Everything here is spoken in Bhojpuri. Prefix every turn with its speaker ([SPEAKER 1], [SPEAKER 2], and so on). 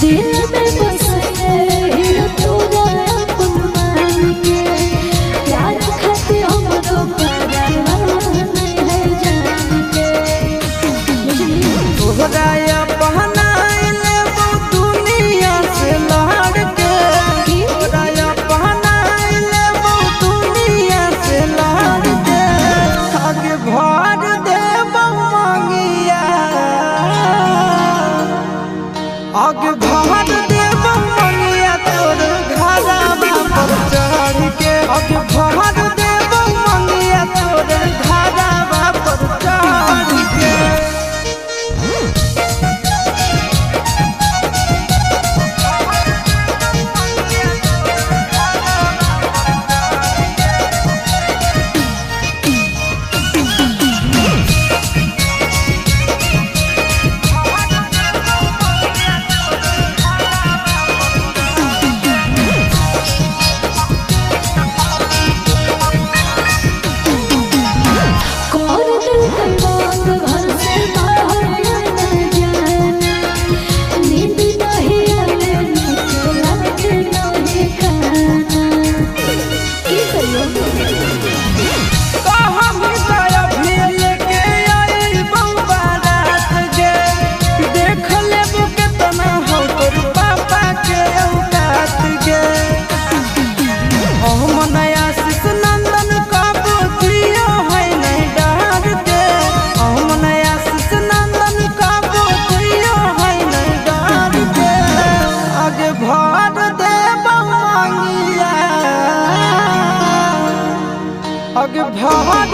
[SPEAKER 1] दिल में बसे तोरा अपन मान के प्यार खाते हमरो परवाह नहीं है जान के
[SPEAKER 2] तोहरा अपनाइले वो दुनिया से लड़ के तोरा अपनाइले वो दुनिया से लड़ के आगे भर देब मांगिया आगे भर देब मांगिया तोर घरवा पर चढ़ के आगे भर देब मांगिया तोर घरवा पर चढ़ के आगे भर